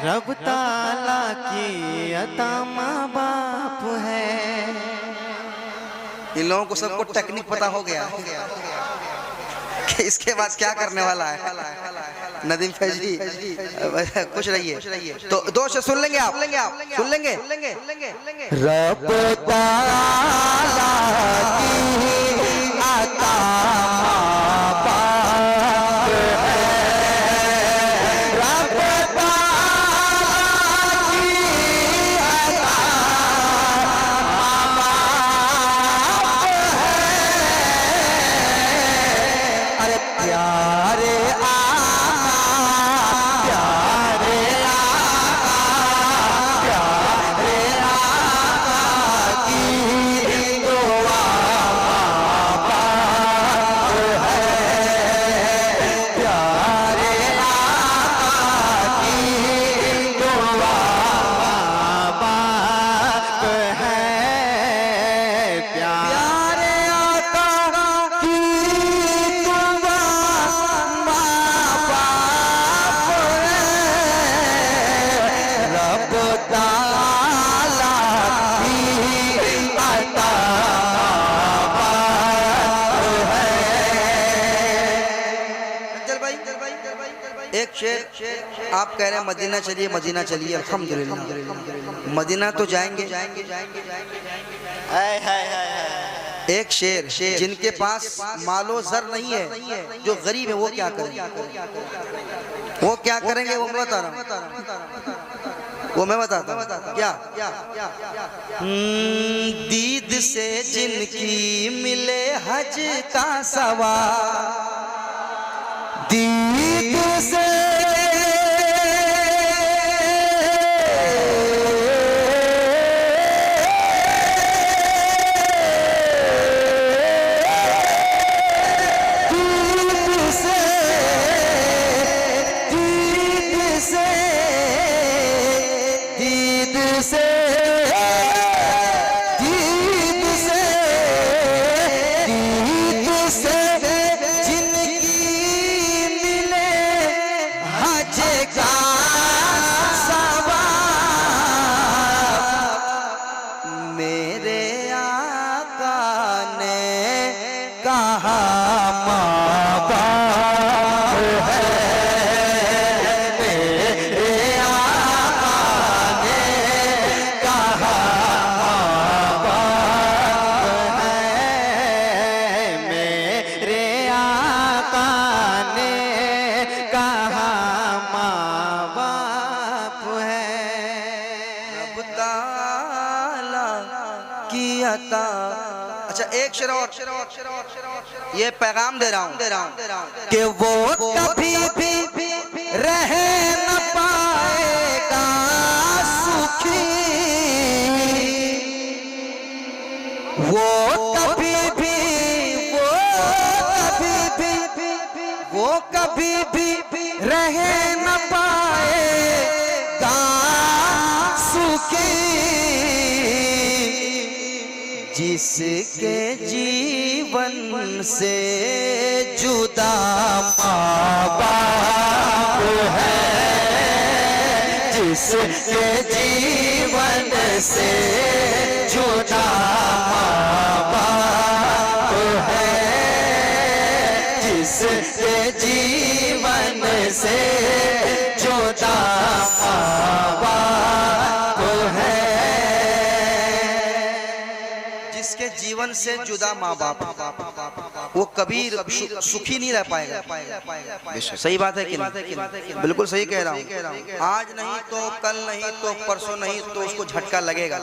रब ताला की अता माँ बाप है। इन लोगों को सबको टेक्निक पता हो गया कि इसके बाद क्या करने वाला है। नदीम फैजी खुश रहिए। तो दो शेर सुन लेंगे आप, सुन लेंगे। रब ताला की अता माँ बाप है। रब ताला की अता माँ बाप है। अरे प्यारे एक शेर आप कह रहे हैं मदीना चलिए, मदीना चलिए। अल्हम्दुलिल्लाह मदीना तो जाएंगे। एक शेर जिनके पास मालो जर नहीं है, जो गरीब है, वो क्या करेंगे? वो क्या करेंगे वो मैं बता रहा हूँ, वो मैं बताता हूँ। क्या दीद से जिनकी मिले हज का सवाब, दीद से अच्छा एक शेर और, ये पैगाम दे रहा हूँ कि वो कभी भी रह न पाएगा सुखी, वो कभी भी रह न पाएगा सुखी, जिसके जीवन से जुदा माँ बाप है, जिसके जीवन से जुदा माँ बाप है, जिसके जीवन से जुदा माँ बाप है। जिसके जीवन से जुदा माँ बाप, वो कभी सुखी नहीं रह पाएगा। सही बात है कि नहीं? बिल्कुल सही कह रहा हूँ। आज नहीं तो कल, नहीं तो परसों, नहीं तो उसको झटका लगेगा।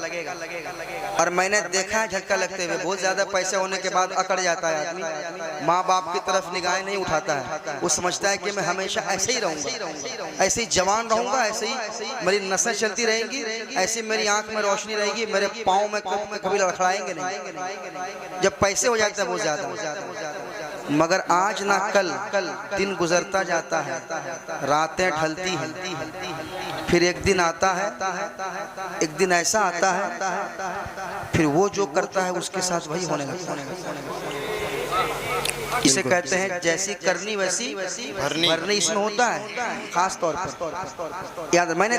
और मैंने देखा है झटका लगते हुए। बहुत ज्यादा पैसे होने के बाद अकड़ जाता है आदमी, माँ बाप की तरफ निगाहें नहीं उठाता है। वो समझता है कि मैं हमेशा ऐसे ही रहूंगा, ऐसे ही जवान रहूंगा, ऐसे ही मेरी नसें चलती रहेंगी, ऐसे मेरी आंख में रोशनी रहेगी, मेरे पाँव में कभी लड़खड़ाएंगे नहीं। जब पैसे हो जाते हैं बहुत ज्यादा, मगर आज ना कल दिन गुजरता जाता है, रातें ढलती हैं, फिर एक दिन आता है, एक दिन ऐसा आता है, फिर वो जो करता है उसके साथ वही होने लगता है। इसे कहते हैं जैसी करनी वैसी भरनी, इसमें होता है खास तौर पर। याद मैंने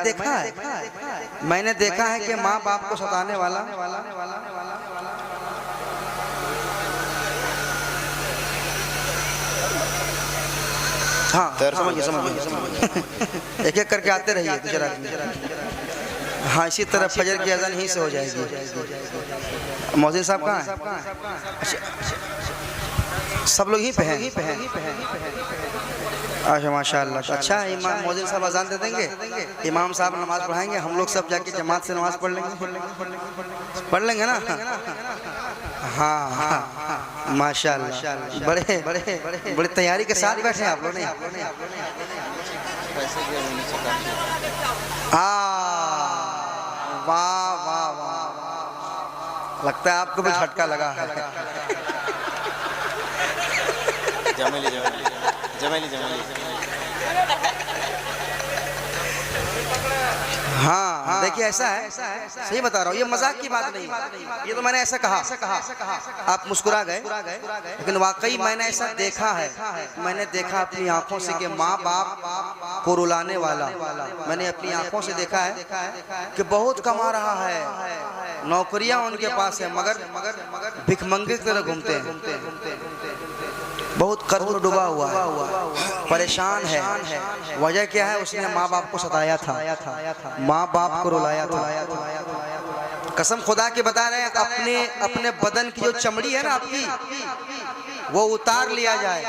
देखा है कि माँ बाप को सताने वाला हाँ समझ गए एक एक करके आते रहिए दूसरा हाँ इसी तरह फजर की अज़ान यहीं से हो जाएगी। मौज़िन साहब कहाँ हैं? सब लोग यहीं पे हैं। अच्छा माशाअल्लाह। अच्छा इमाम मौज़िन साहब अज़ान दे देंगे, इमाम साहब नमाज पढ़ाएंगे, हम लोग सब जाके जमात से नमाज पढ़ लेंगे ना। हाँ हाँ माशाअल्लाह, बड़े तैयारी के साथ बैठे हैं आप लोग। वाह वाह वाह, लगता है आपको भी झटका लगा है। हाँ देखिए ऐसा है, सही बता रहा हूँ, ये मजाक की बात नहीं, ये तो मैंने ऐसा कहा, आप मुस्कुरा गए, लेकिन वाकई मैंने ऐसा देखा है। मैंने देखा अपनी आंखों से कि माँ बाप को रुलाने वाला मैंने अपनी आंखों से देखा है कि बहुत कमा रहा है, नौकरियां उनके पास है, मगर भिखमंगे की तरह घूमते हैं, बहुत कर्ज में डूबा हुआ है, परेशान है। वजह क्या है? उसने माँ बाप को सताया था, माँ बाप को रुलाया था। कसम खुदा के बता रहे हैं, अपने बदन की जो चमड़ी है ना आपकी, वो उतार लिया जाए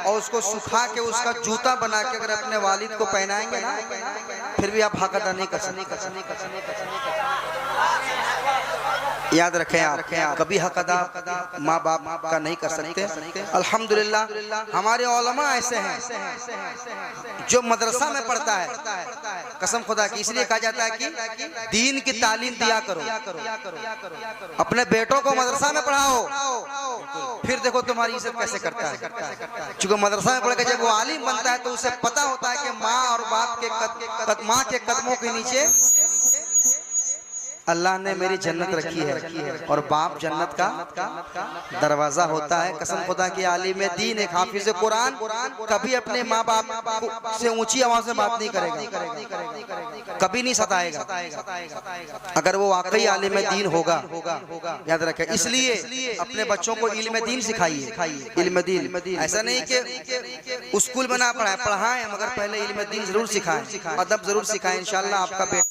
और उसको सुखा के उसका जूता बना के अगर अपने वालिद को पहनाएंगे ना, फिर भी आप हक अदा नहीं कर सकते। याद रखें आप कभी हक अदा माँ बाप का नहीं कर सकते। अल्हम्दुलिल्लाह हमारे उलमा ऐसे हैं जो मदरसा में पढ़ता है, कसम खुदा की, इसलिए कहा जाता है कि दीन की तालीम दिया करो, अपने बेटों को मदरसा में पढ़ाओ, फिर देखो तुम्हारी इज्जत कैसे करता है। चूंकि मदरसा में पढ़ के जब वो आलिम बनता है तो उसे पता होता है कि माँ और बाप के माँ के कदमों के नीचे अल्लाह ने मेरी जन्नत रखी है और बाप जन्नत का दरवाजा होता है। कसम खुदा की आलिम दीन एक हाफिज कुरान कभी अपने माँ बाप से ऊंची आवाज में बात नहीं करेगा, कभी नहीं सताएगा, अगर वो वाकई आलिम दीन होगा। याद रखें, इसलिए अपने बच्चों को इल्म दीन सिखाइए, इल्म दीन। ऐसा नहीं कि स्कूल में ना पढ़ाएं, मगर पहले इल्म दीन जरूर सिखाएं, अदब जरूर सिखाएं। इंशाअल्लाह आपका बेटा